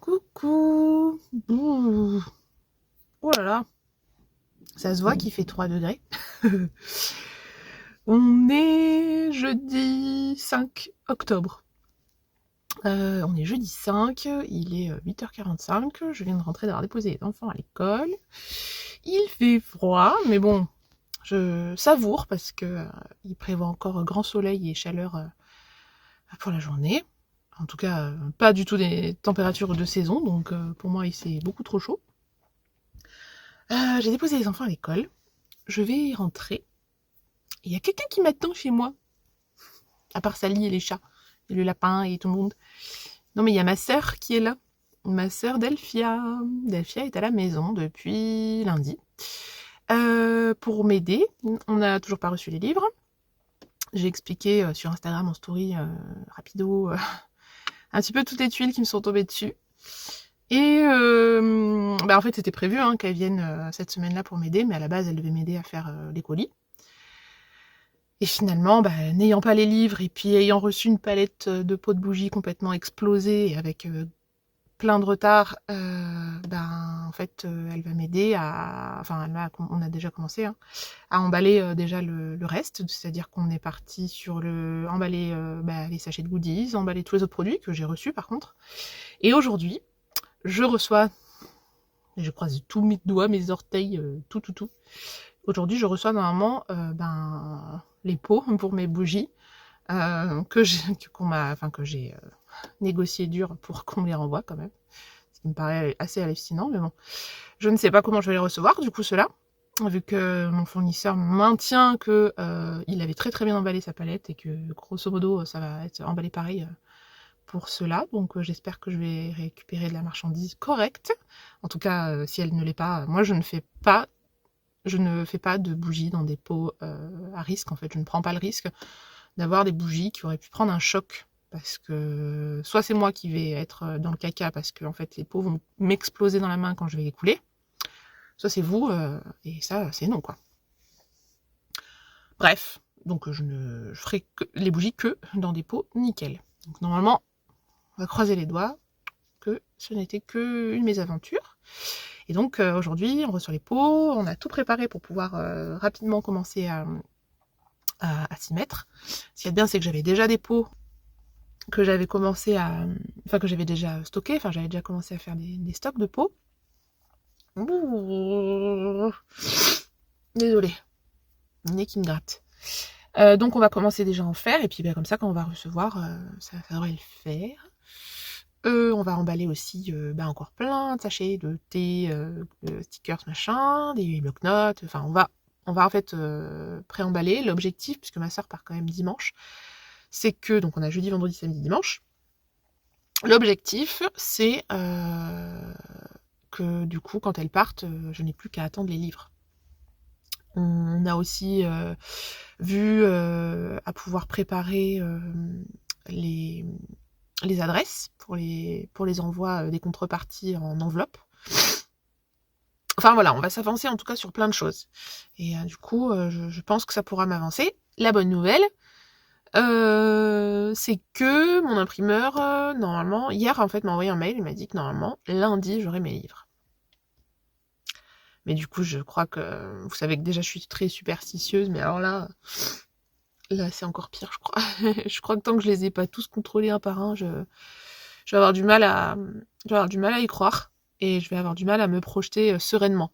Coucou. Bouh. Oh là là, ça se voit qu'il fait 3 degrés. On est jeudi 5 octobre. On est jeudi 5, il est 8h45, je viens de rentrer d'avoir déposé les enfants à l'école. Il fait froid, mais bon, je savoure parce que il prévoit encore grand soleil et chaleur pour la journée. En tout cas, pas du tout des températures de saison, donc pour moi, il c'est beaucoup trop chaud. J'ai déposé les enfants à l'école, je vais rentrer. Il y a quelqu'un qui m'attend chez moi, à part Sally et les chats, et le lapin et tout le monde. Non mais il y a ma sœur qui est là, ma sœur Delphia. Delphia est à la maison depuis lundi. Pour m'aider, on n'a toujours pas reçu les livres. J'ai expliqué sur Instagram en story rapido un petit peu toutes les tuiles qui me sont tombées dessus. Et en fait c'était prévu qu'elle vienne cette semaine-là pour m'aider, mais à la base elle devait m'aider à faire les colis. Et finalement, n'ayant pas les livres et puis ayant reçu une palette de pots de bougies complètement explosée et avec plein de retard, en fait, elle va m'aider à... Enfin, on a déjà commencé à emballer déjà le reste, c'est-à-dire qu'on est parti sur emballer les sachets de goodies, emballer tous les autres produits que j'ai reçus par contre. Et aujourd'hui, je reçois, je croise tous mes doigts, mes orteils, tout. Aujourd'hui, je reçois normalement les pots pour mes bougies que j'ai négocié dur pour qu'on me les renvoie quand même. Ce qui me paraît assez hallucinant, mais bon. Je ne sais pas comment je vais les recevoir, du coup, ceux-là. Vu que mon fournisseur maintient que il avait très très bien emballé sa palette et que grosso modo ça va être emballé pareil pour ceux-là. Donc j'espère que je vais récupérer de la marchandise correcte. En tout cas, si elle ne l'est pas, moi je ne fais pas de bougies dans des pots à risque, en fait. Je ne prends pas le risque d'avoir des bougies qui auraient pu prendre un choc. Parce que soit c'est moi qui vais être dans le caca parce que en fait, les pots vont m'exploser dans la main quand je vais les couler. Soit c'est vous, et ça, c'est non, quoi. Bref, donc je ferai les bougies que dans des pots nickel. Donc normalement, on va croiser les doigts que ce n'était qu'une mésaventure. Et donc aujourd'hui, on reçoit les pots, on a tout préparé pour pouvoir rapidement commencer à s'y mettre. Ce qu'il y a de bien, c'est que j'avais déjà des pots que j'avais commencé que j'avais déjà stocké, j'avais déjà commencé à faire des stocks de pots. Désolée, le nez qui me gratte. Donc on va commencer déjà à en faire, et puis comme ça, quand on va recevoir, ça devrait le faire. On va emballer aussi encore plein de sachets de thé, stickers, machin, des bloc-notes, on va en fait pré-emballer. L'objectif, puisque ma soeur part quand même dimanche, c'est que, donc on a jeudi, vendredi, samedi, dimanche, l'objectif c'est que du coup quand elles partent, je n'ai plus qu'à attendre les livres. On a aussi vu à pouvoir préparer les adresses pour les envois des contreparties en enveloppe. Enfin voilà, on va s'avancer en tout cas sur plein de choses. Et du coup, je pense que ça pourra m'avancer. La bonne nouvelle, c'est que mon imprimeur, normalement, hier en fait m'a envoyé un mail, il m'a dit que normalement, lundi, j'aurai mes livres. Mais du coup, je crois que... Vous savez que déjà, je suis très superstitieuse, mais alors là, c'est encore pire, je crois. Je crois que tant que je les ai pas tous contrôlés un par un, je vais avoir du mal à y croire. Et je vais avoir du mal à me projeter sereinement.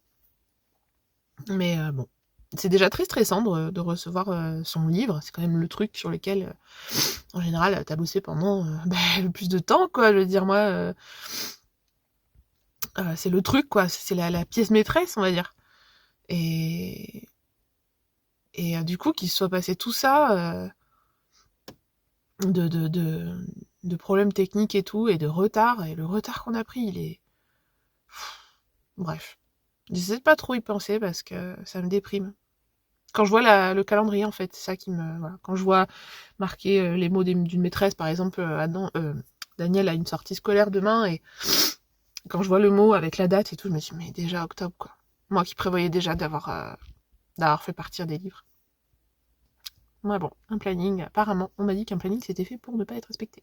Mais bon, c'est déjà très stressant de recevoir son livre. C'est quand même le truc sur lequel, en général, t'as bossé pendant le plus de temps, quoi. Je veux dire, moi, c'est le truc, quoi. C'est la pièce maîtresse, on va dire. Et du coup, qu'il se soit passé tout ça, de problèmes techniques et tout, et de retard, et le retard qu'on a pris, il est... Bref. J'essaie de pas trop y penser parce que ça me déprime. Quand je vois le calendrier, en fait, c'est ça qui me... Voilà. Quand je vois marquer les mots d'une maîtresse, par exemple, Daniel a une sortie scolaire demain, et quand je vois le mot avec la date et tout, je me dis, mais déjà octobre, quoi. Moi qui prévoyais déjà d'avoir fait partir des livres. Ouais, bon, un planning, apparemment, on m'a dit qu'un planning c'était fait pour ne pas être respecté.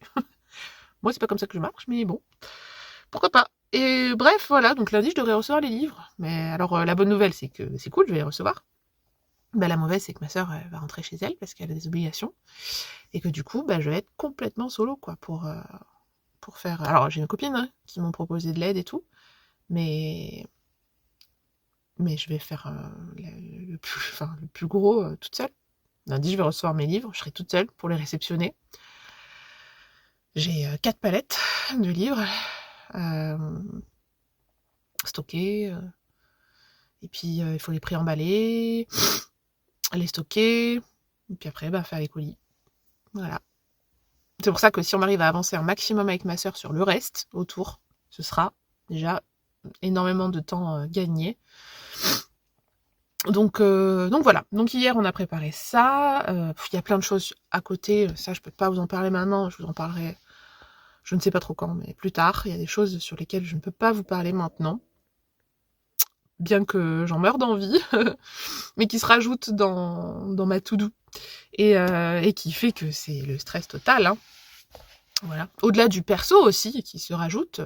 Moi, c'est pas comme ça que je marche, mais bon. pourquoi pas. Et bref, voilà, donc lundi, je devrais recevoir les livres. Mais alors, la bonne nouvelle, c'est que c'est cool, je vais les recevoir. Bah, la mauvaise, c'est que ma sœur, elle va rentrer chez elle parce qu'elle a des obligations. Et que du coup, bah, je vais être complètement solo, quoi, pour faire... Alors, j'ai une copine hein, qui m'ont proposé de l'aide et tout, mais je vais faire le plus gros toute seule. Lundi, je vais recevoir mes livres, je serai toute seule pour les réceptionner. J'ai 4 palettes de livres stockées. Et puis, il faut les préemballer, les stocker, et puis après, faire les colis. Voilà. C'est pour ça que si on arrive à avancer un maximum avec ma sœur sur le reste, autour, ce sera déjà énormément de temps gagné. Donc voilà. Donc hier, on a préparé ça. Il y a plein de choses à côté. Ça, je peux pas vous en parler maintenant. Je vous en parlerai, je ne sais pas trop quand, mais plus tard. Il y a des choses sur lesquelles je ne peux pas vous parler maintenant. Bien que j'en meurs d'envie, mais qui se rajoutent dans ma to-do. Et qui fait que c'est le stress total. Hein. Voilà. Au-delà du perso aussi, qui se rajoute.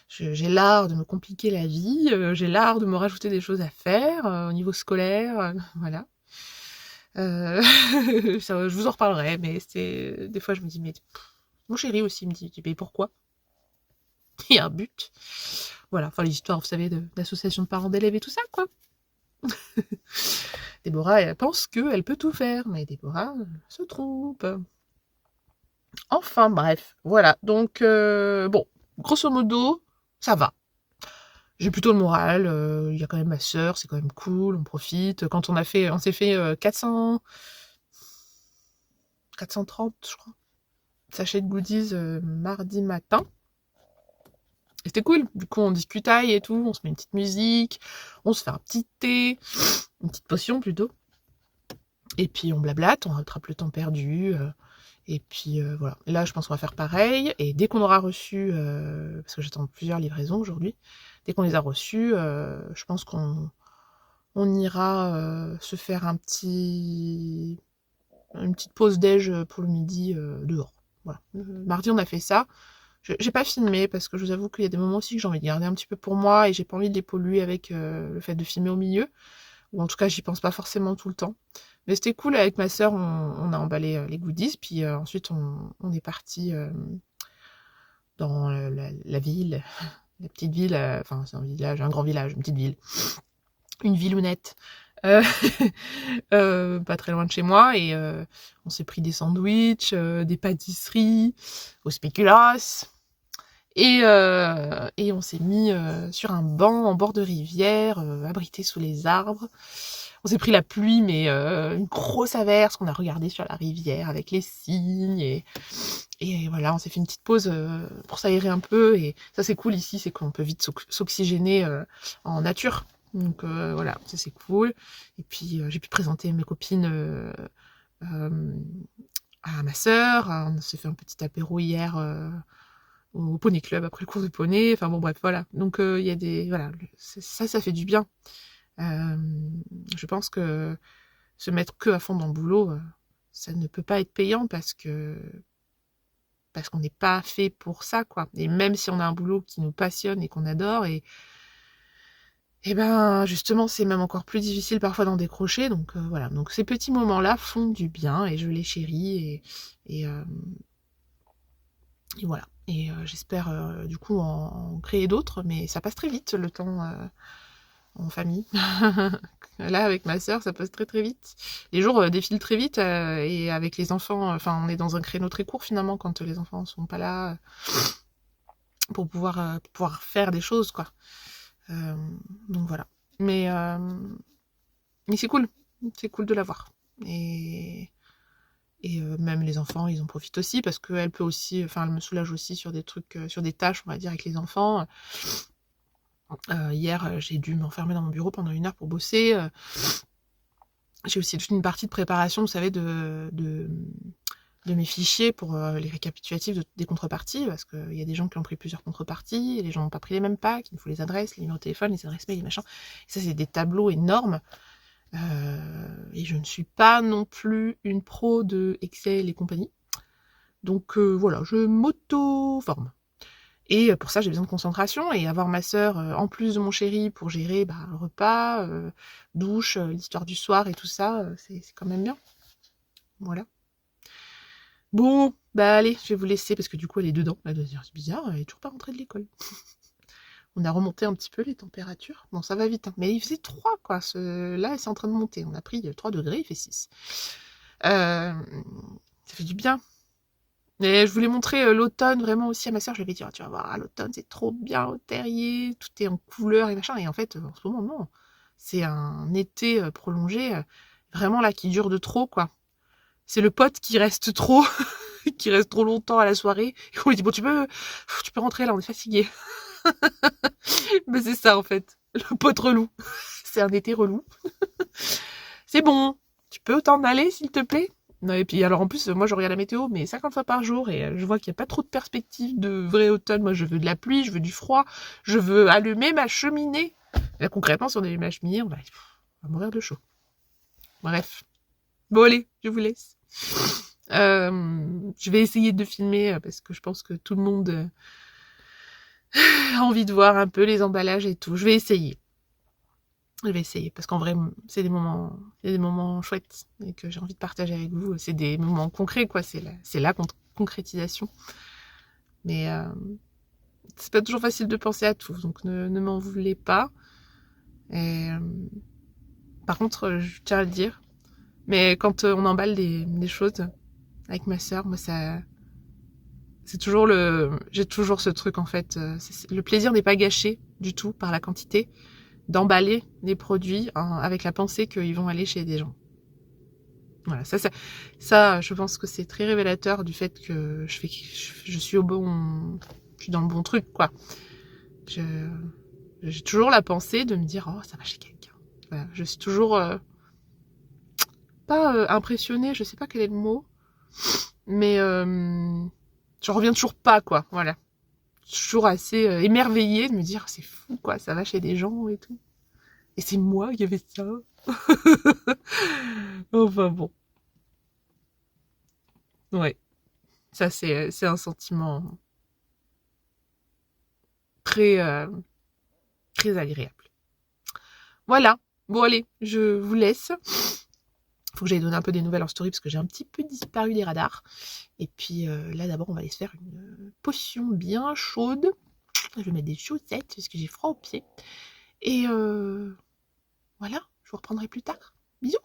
J'ai l'art de me compliquer la vie, j'ai l'art de me rajouter des choses à faire au niveau scolaire, voilà. Ça, je vous en reparlerai, mais des fois je me dis, mais mon chéri aussi me dit, mais pourquoi? Il y a un but. Voilà, enfin les histoires, vous savez, d'association de parents d'élèves et tout ça, quoi. Déborah, elle pense qu'elle peut tout faire, mais Déborah se trompe. Enfin bref, voilà. Donc, bon, grosso modo, ça va. J'ai plutôt le moral, il y a quand même ma sœur, c'est quand même cool, on profite. Quand on s'est fait 430, je crois, sachets de goodies mardi matin. Et c'était cool, du coup on discutaille et tout, on se met une petite musique, on se fait un petit thé, une petite potion plutôt. Et puis on blablate, on rattrape le temps perdu. Et puis voilà. Et là je pense qu'on va faire pareil. Et dès qu'on aura reçu, parce que j'attends plusieurs livraisons aujourd'hui, dès qu'on les a reçus, je pense qu'on ira se faire une petite pause déj pour le midi dehors. Voilà. Mardi on a fait ça. J'ai pas filmé parce que je vous avoue qu'il y a des moments aussi que j'ai envie de garder un petit peu pour moi et j'ai pas envie de les polluer avec le fait de filmer au milieu. Ou en tout cas j'y pense pas forcément tout le temps. Mais c'était cool, avec ma sœur on a emballé les goodies, puis ensuite on est parti dans la ville, la petite ville, enfin c'est un village, un grand village, une petite ville, une villounette, euh, pas très loin de chez moi, et on s'est pris des sandwichs, des pâtisseries, au spéculoos, et on s'est mis sur un banc en bord de rivière, abrité sous les arbres. On s'est pris la pluie, mais une grosse averse qu'on a regardé sur la rivière avec les cygnes, et voilà, on s'est fait une petite pause pour s'aérer un peu, et ça c'est cool ici, c'est qu'on peut vite s'oxygéner en nature. Donc voilà, ça c'est cool. Et puis j'ai pu présenter mes copines à ma sœur. On s'est fait un petit apéro hier au poney club après le cours de poney. Enfin bon bref, voilà. Donc il y a voilà, ça fait du bien. Je pense que se mettre que à fond dans le boulot, ça ne peut pas être payant parce qu'on n'est pas fait pour ça, quoi. Et même si on a un boulot qui nous passionne et qu'on adore, et ben justement c'est même encore plus difficile parfois d'en décrocher. Donc voilà. Donc ces petits moments-là font du bien et je les chéris et voilà. Et j'espère du coup en créer d'autres, mais ça passe très vite le temps en famille. Là, avec ma sœur, ça passe très très vite. Les jours défilent très vite et avec les enfants, enfin, on est dans un créneau très court finalement quand les enfants sont pas là pour pouvoir faire des choses, quoi. Donc voilà. Mais c'est cool de l'avoir. Et même les enfants, ils en profitent aussi parce qu'elle peut aussi, enfin, elle me soulage aussi sur des trucs, sur des tâches, on va dire, avec les enfants. Hier, j'ai dû m'enfermer dans mon bureau pendant 1 heure pour bosser. J'ai aussi toute une partie de préparation, vous savez, de mes fichiers pour les récapitulatifs des contreparties, parce qu'il y a des gens qui ont pris plusieurs contreparties, et les gens n'ont pas pris les mêmes packs, il nous faut les adresses, les numéros de téléphone, les adresses mail, les machins. Et ça, c'est des tableaux énormes. Et je ne suis pas non plus une pro de Excel et compagnie. Donc voilà, je m'auto-forme. Et pour ça, j'ai besoin de concentration et avoir ma sœur en plus de mon chéri pour gérer le repas, douche, l'histoire du soir et tout ça, c'est quand même bien. Voilà. Bon, allez, je vais vous laisser parce que du coup elle est dedans. Elle doit se dire c'est bizarre, elle est toujours pas rentrée de l'école. On a remonté un petit peu les températures. Bon, ça va vite, hein. Mais il faisait 3, quoi. Là, c'est en train de monter. On a pris 3 degrés, il fait 6. Ça fait du bien. Et je voulais montrer l'automne vraiment aussi à ma soeur. Je lui avais dit, oh, tu vas voir, l'automne, c'est trop bien au terrier. Tout est en couleur et machin. Et en fait, en ce moment, non. C'est un été prolongé, vraiment là, qui dure de trop, quoi. C'est le pote qui reste trop, qui reste trop longtemps à la soirée. Et on lui dit, bon, tu peux rentrer là, on est fatigué. Mais c'est ça, en fait. Le pote relou. C'est un été relou. C'est bon. Tu peux t'en aller, s'il te plaît? Non, et puis, alors, en plus, moi, je regarde la météo, mais 50 fois par jour, et je vois qu'il n'y a pas trop de perspectives de vrai automne. Moi, je veux de la pluie, je veux du froid, je veux allumer ma cheminée. Et là, concrètement, si on allume ma cheminée, on va mourir de chaud. Bref. Bon, allez, je vous laisse. Je vais essayer de filmer, parce que je pense que tout le monde a envie de voir un peu les emballages et tout. Je vais essayer, parce qu'en vrai, c'est des moments chouettes et que j'ai envie de partager avec vous. C'est des moments concrets, quoi. C'est la concrétisation. Mais c'est pas toujours facile de penser à tout, donc ne m'en voulez pas. Et par contre, je tiens à le dire, mais quand on emballe des choses avec ma sœur, moi ça, c'est toujours j'ai toujours ce truc en fait. Le plaisir n'est pas gâché du tout par la quantité d'emballer des produits avec la pensée qu'ils vont aller chez des gens. Voilà, ça, je pense que c'est très révélateur du fait que je suis je suis dans le bon truc, quoi. J'ai toujours la pensée de me dire, oh, ça va chez quelqu'un. Voilà, je suis toujours pas impressionnée, je sais pas quel est le mot, mais je reviens toujours pas, quoi. Voilà, toujours assez émerveillée de me dire, c'est fou, quoi, ça va chez des gens et tout. Et c'est moi qui avais ça. Enfin bon. Ouais. Ça, c'est un sentiment très, très agréable. Voilà. Bon, allez, je vous laisse. Faut que j'aille donner un peu des nouvelles en story parce que j'ai un petit peu disparu des radars. Et puis là, d'abord, on va aller se faire une potion bien chaude. Je vais mettre des chaussettes parce que j'ai froid aux pieds. Et voilà, je vous reprendrai plus tard. Bisous.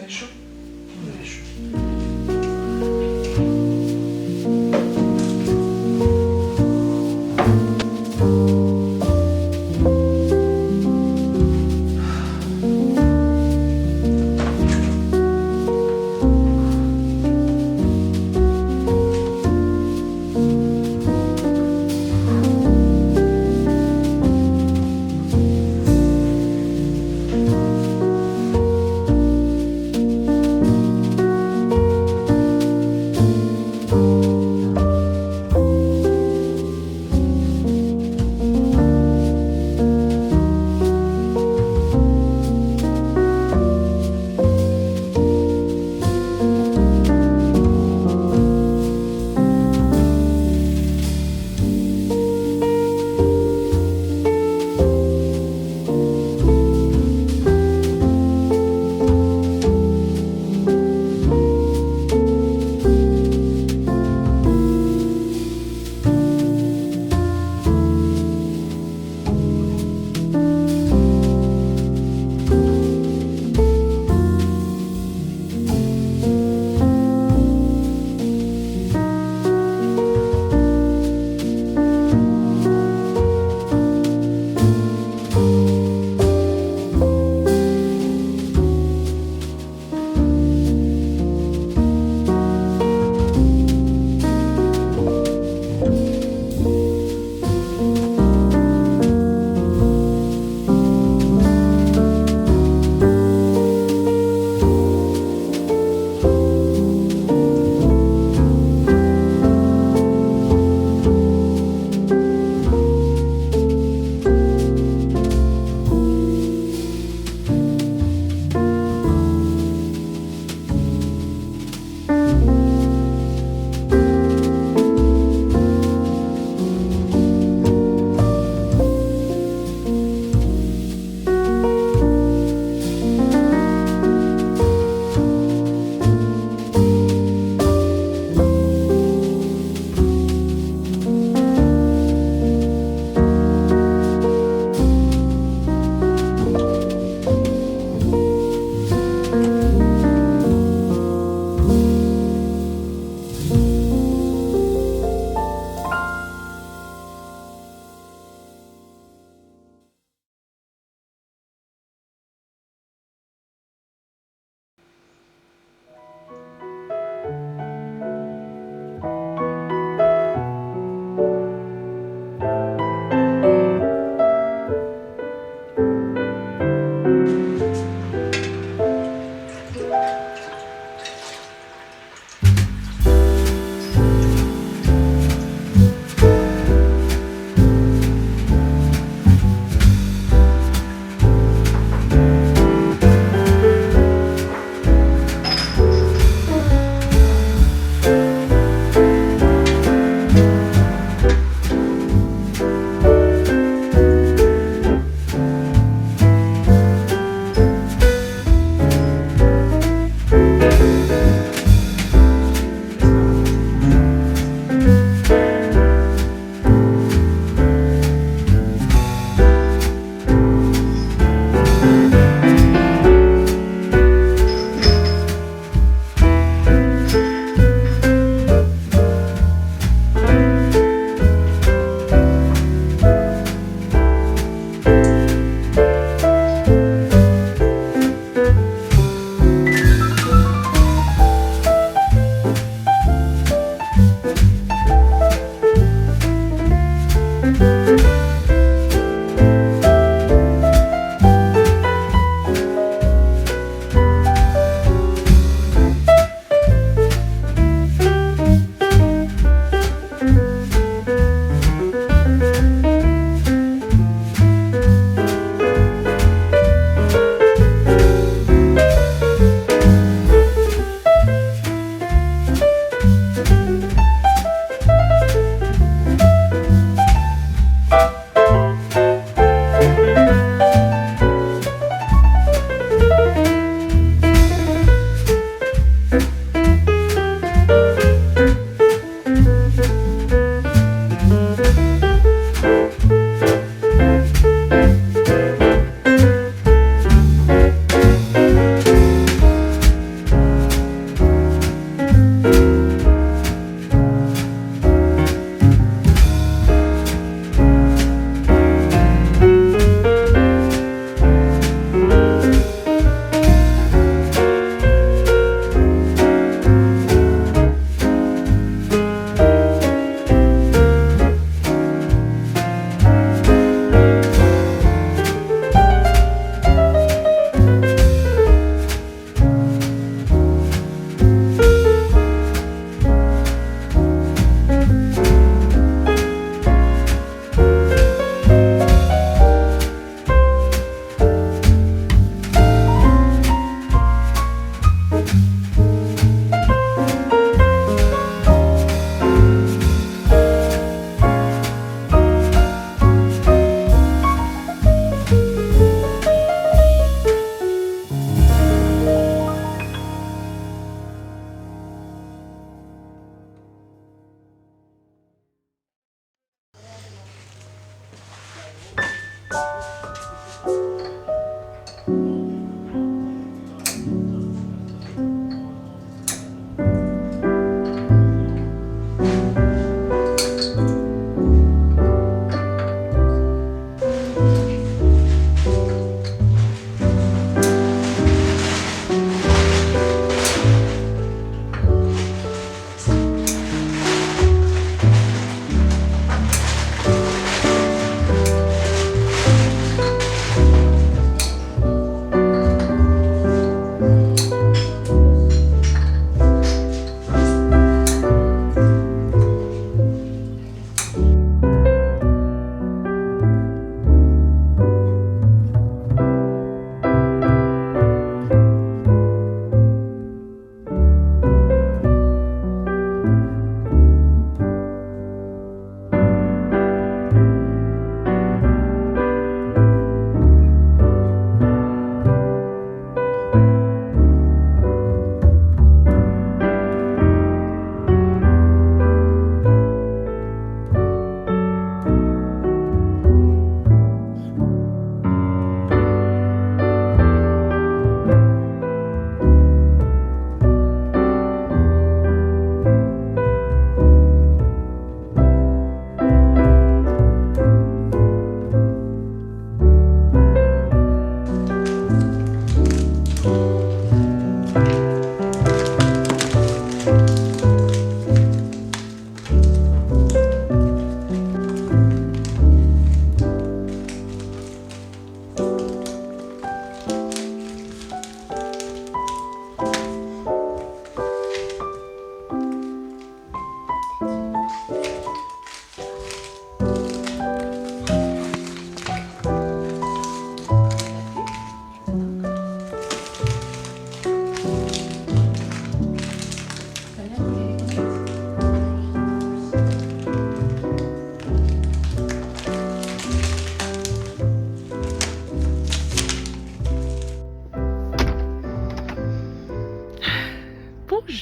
fait chaud. Il fait chaud.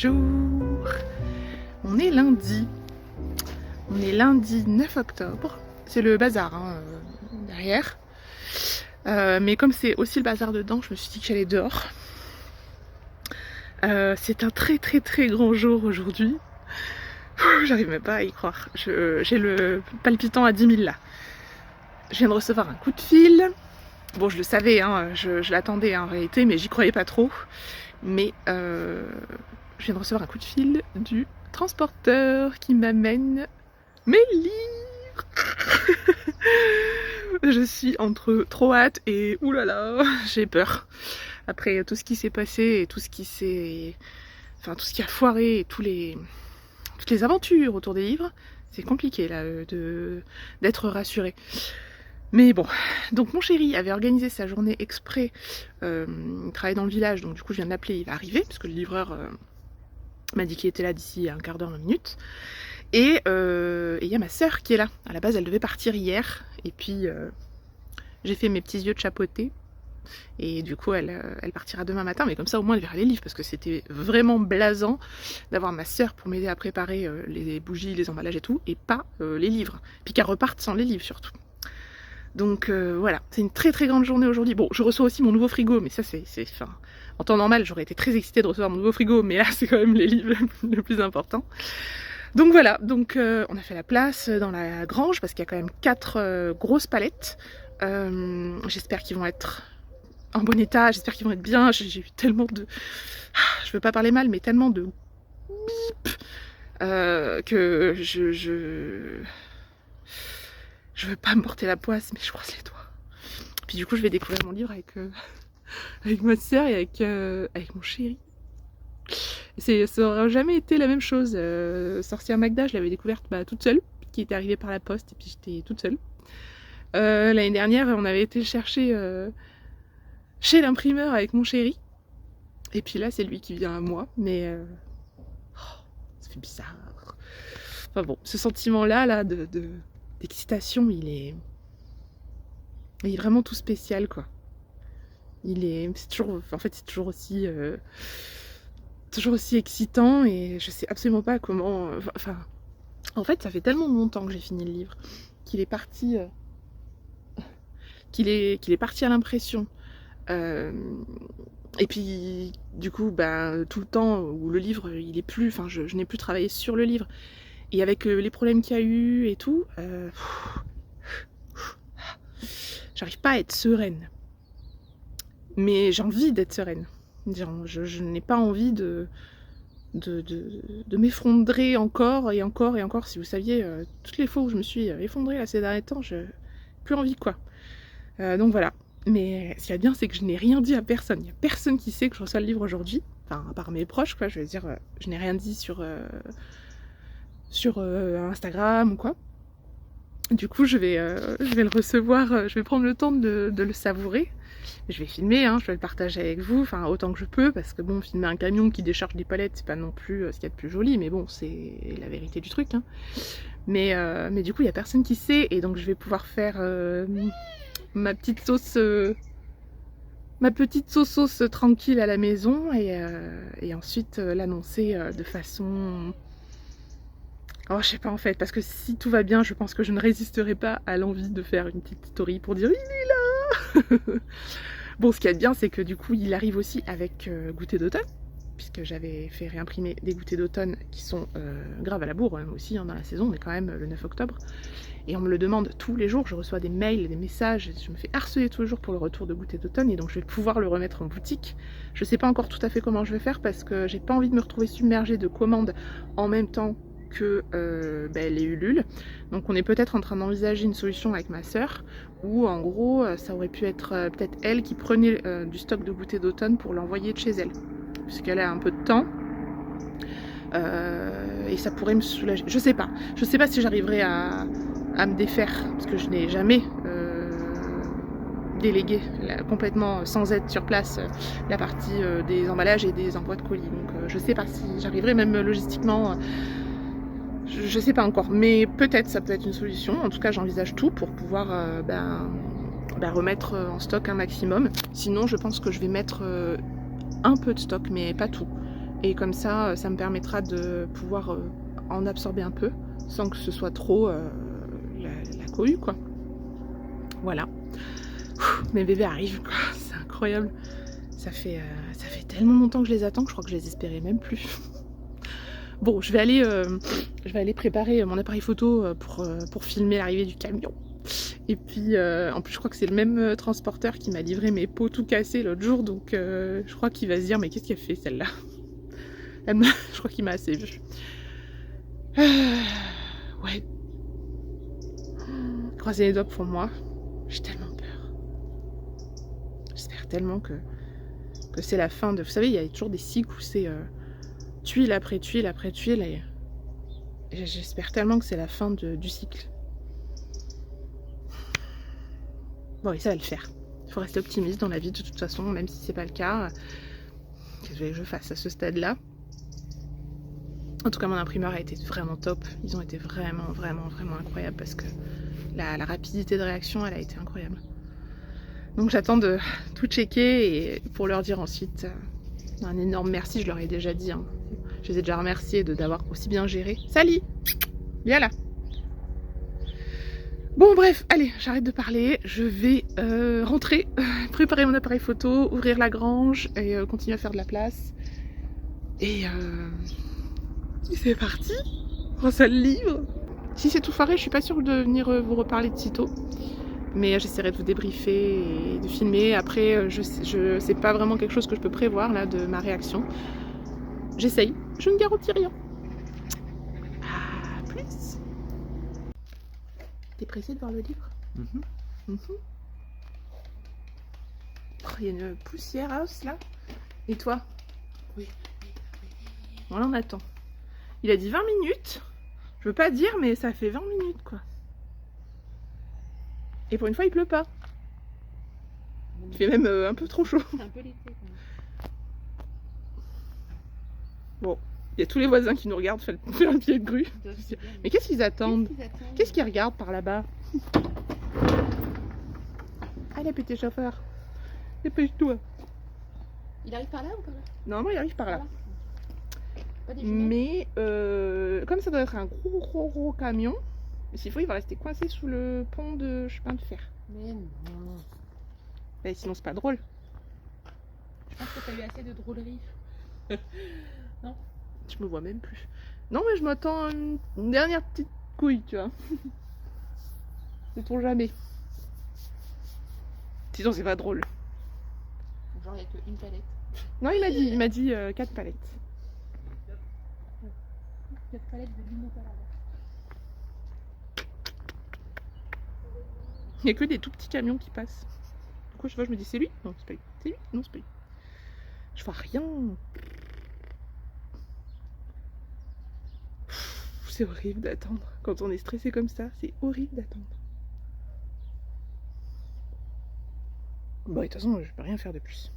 bonjour. On est lundi. On est lundi 9 octobre. C'est le bazar derrière. Mais comme c'est aussi le bazar dedans, je me suis dit que j'allais dehors. C'est un très grand jour aujourd'hui. J'arrive même pas à y croire. J'ai le palpitant à 10 000 là. Je viens de recevoir un coup de fil. Bon, je le savais, je l'attendais en réalité, mais j'y croyais pas trop. Mais je viens de recevoir un coup de fil du transporteur qui m'amène mes livres. Je suis entre trop hâte et oulala, j'ai peur. Après tout ce qui s'est passé et tout ce qui s'est... Enfin, tout ce qui a foiré et toutes les aventures autour des livres, c'est compliqué là d'être rassurée. Mais bon, donc mon chéri avait organisé sa journée exprès, il travaille dans le village, donc du coup je viens de l'appeler, il va arriver, parce que le livreur m'a dit qu'il était là d'ici un quart d'heure, 20 minutes. Et il y a ma sœur qui est là. À la base elle devait partir hier, et puis j'ai fait mes petits yeux de chapeauté, et du coup elle partira demain matin, mais comme ça au moins elle verra les livres, parce que c'était vraiment blasant d'avoir ma sœur pour m'aider à préparer les bougies, les emballages et tout, et pas les livres, puis qu'elle reparte sans les livres surtout. Donc voilà, c'est une très grande journée aujourd'hui. Bon, je reçois aussi mon nouveau frigo, mais ça c'est enfin, en temps normal j'aurais été très excitée de recevoir mon nouveau frigo, mais là c'est quand même les livres le plus important. Donc voilà, donc on a fait la place dans la grange parce qu'il y a quand même 4 grosses palettes. J'espère qu'ils vont être en bon état, j'espère qu'ils vont être bien. J'ai eu tellement de... Je veux pas parler mal, mais tellement de bip que je veux pas me porter la poisse, mais je croise les doigts. Puis du coup, je vais découvrir mon livre avec ma sœur et avec mon chéri. Ça n'aurait jamais été la même chose. Sorcière Magda, je l'avais découverte toute seule, qui était arrivée par la poste, et puis j'étais toute seule. L'année dernière, on avait été chercher chez l'imprimeur avec mon chéri. Et puis là, c'est lui qui vient à moi, mais ça fait bizarre. Enfin bon, ce sentiment-là d'excitation, il est vraiment tout spécial, quoi. C'est toujours aussi excitant, et je sais absolument pas comment... Enfin, en fait, ça fait tellement longtemps que j'ai fini le livre qu'il est parti à l'impression. Et puis, du coup, tout le temps où le livre, il est plus... Enfin, je n'ai plus travaillé sur le livre. Et avec les problèmes qu'il y a eu et tout, j'arrive pas à être sereine. Mais j'ai envie d'être sereine. Je n'ai pas envie de m'effondrer encore et encore et encore. Si vous saviez, toutes les fois où je me suis effondrée là, ces derniers temps, j'ai plus envie, quoi. Donc voilà. Mais ce qu'il y a bien, c'est que je n'ai rien dit à personne. Il n'y a personne qui sait que je reçois le livre aujourd'hui. Enfin, à part mes proches, quoi. Je veux dire, je n'ai rien dit sur Instagram ou quoi. Du coup, je vais le recevoir, je vais prendre le temps de le savourer. Je vais filmer, je vais le partager avec vous, enfin autant que je peux, parce que bon, filmer un camion qui décharge des palettes, c'est pas non plus ce qu'il y a de plus joli, mais bon, c'est la vérité du truc. Mais du coup, il y a personne qui sait, et donc je vais pouvoir faire ma petite sauce tranquille à la maison, et ensuite l'annoncer de façon... Oh, je sais pas en fait, parce que si tout va bien, je pense que je ne résisterai pas à l'envie de faire une petite story pour dire « Il est là !» Bon, ce qu'il y a de bien, c'est que du coup, il arrive aussi avec goûter d'automne, puisque j'avais fait réimprimer des goûters d'automne qui sont grave à la bourre aussi dans la saison, on est quand même le 9 octobre. Et on me le demande tous les jours, je reçois des mails, des messages, je me fais harceler tous les jours pour le retour de goûter d'automne, et donc je vais pouvoir le remettre en boutique. Je sais pas encore tout à fait comment je vais faire, parce que j'ai pas envie de me retrouver submergée de commandes en même temps que les Ulule. Donc on est peut-être en train d'envisager une solution avec ma sœur, où en gros ça aurait pu être peut-être elle qui prenait du stock de goûter d'automne pour l'envoyer de chez elle, puisqu'elle a un peu de temps, et ça pourrait me soulager. Je sais pas si j'arriverai à me défaire, parce que je n'ai jamais délégué complètement sans être sur place la partie des emballages et des envois de colis, donc je sais pas si j'arriverai, même logistiquement. Je sais pas encore, mais peut-être ça peut être une solution. En tout cas, j'envisage tout pour pouvoir remettre en stock un maximum. Sinon, je pense que je vais mettre un peu de stock, mais pas tout. Et comme ça, ça me permettra de pouvoir en absorber un peu, sans que ce soit trop la cohue, quoi. Voilà. Mes bébés arrivent, quoi. C'est incroyable. Ça fait tellement longtemps que je les attends que je crois que je les espérais même plus. Bon, je vais aller préparer mon appareil photo pour filmer l'arrivée du camion. Et puis, en plus, je crois que c'est le même transporteur qui m'a livré mes pots tout cassés l'autre jour. Donc, je crois qu'il va se dire, mais qu'est-ce qu'elle fait, celle-là? Je crois qu'il m'a assez vu. Ouais. Croisez les doigts pour moi. J'ai tellement peur. J'espère tellement que c'est la fin de... Vous savez, il y a toujours des cycles où c'est tuile après tuile après tuile. Et j'espère tellement que c'est la fin du cycle. Bon, et ça va le faire. Il faut rester optimiste dans la vie de toute façon, même si c'est pas le cas. Qu'est-ce que je fasse à ce stade-là? En tout cas, mon imprimeur a été vraiment top. Ils ont été vraiment incroyables parce que la rapidité de réaction, elle a été incroyable. Donc j'attends de tout checker et pour leur dire ensuite un énorme merci. Je leur ai déjà dit. Hein. Je les ai déjà remerciés d'avoir aussi bien géré. Salut! Viens là! Bon bref, allez, j'arrête de parler, je vais rentrer, préparer mon appareil photo, ouvrir la grange et continuer à faire de la place. Et c'est parti, on se le livre. Si c'est tout foiré, je suis pas sûre de venir vous reparler de sitôt. Mais j'essaierai de vous débriefer et de filmer. Après, c'est pas vraiment quelque chose que je peux prévoir là de ma réaction. J'essaye, je ne garantis rien. À plus. T'es pressé de voir le livre? Il y a une poussière house là. Et toi? Oui. Voilà, on attend. Il a dit 20 minutes. Je veux pas dire, mais ça fait 20 minutes quoi. Et pour une fois, il pleut pas. Il fait même un peu trop chaud. C'est un peu l'été quand même. Bon, il y a tous les voisins qui nous regardent faire le pied de grue. Mais qu'est-ce qu'ils attendent? Qu'est-ce qu'ils regardent par là-bas? Allez, petit chauffeur, dépêche-toi. Il arrive par là ou par là? Normalement, il arrive par là. Pas des jumelles? Mais comme ça doit être un gros camion, s'il faut, il va rester coincé sous le pont de chemin de fer. Mais non. Et sinon, c'est pas drôle. Je pense que t'as eu assez de drôlerie. Non? Je me vois même plus. Non, mais je m'attends une dernière petite couille, tu vois. C'est pour jamais. Sinon, c'est pas drôle. Genre, il n'y a qu'une palette. Non, il m'a dit 4 palettes. 4 palettes de limousine. Il n'y a que des tout petits camions qui passent. Pourquoi je vois, je me dis c'est lui? Non, c'est pas lui. C'est lui? Non, c'est pas lui. Je vois rien. C'est horrible d'attendre. Quand on est stressé comme ça, c'est horrible d'attendre. Bon, de toute façon, je peux rien faire de plus.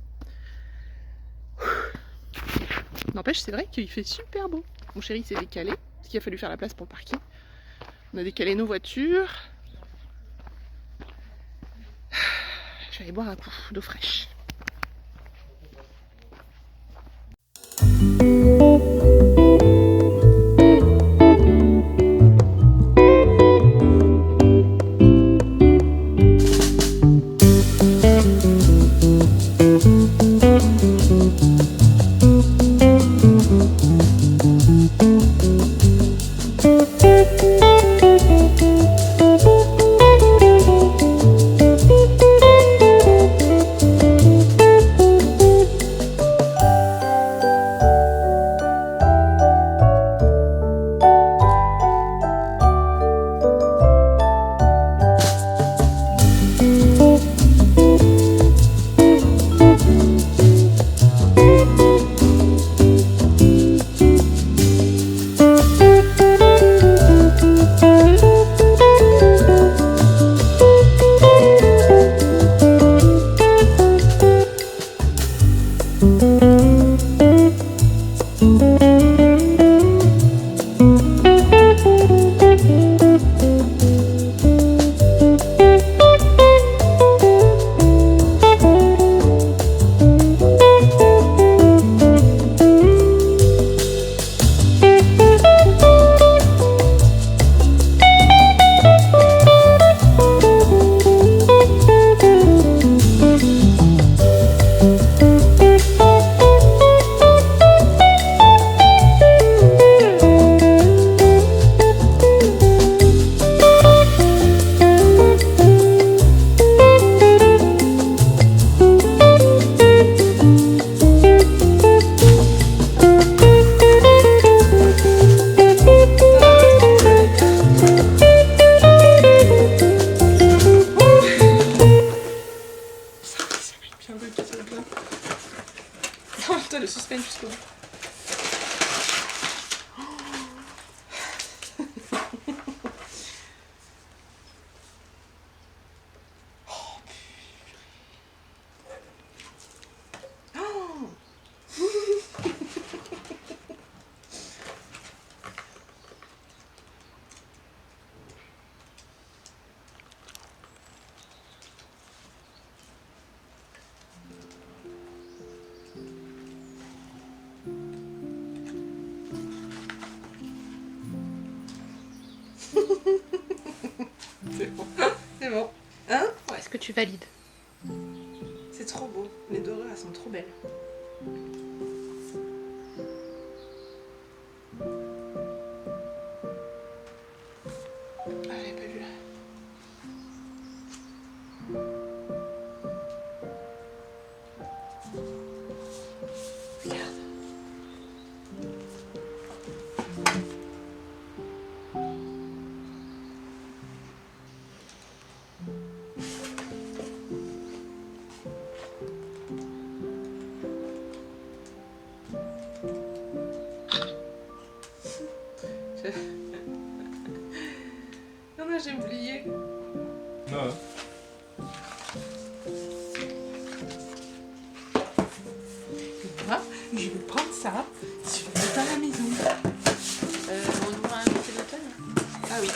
N'empêche, c'est vrai qu'il fait super beau. Mon chéri s'est décalé, parce qu'il a fallu faire la place pour le parking. On a décalé nos voitures. Je vais aller boire un coup d'eau fraîche. tienne jusqu'au bout. C'est bon. C'est bon. Hein? Est-ce que tu valides? C'est trop beau. Les dorures, elles sont trop belles. Ah, j'avais pas vu. Regarde. Non, j'ai oublié. Ouais. Moi, je vais prendre ça. Je vais mettre dans la maison. On ouvre un petit bouton. Ah oui.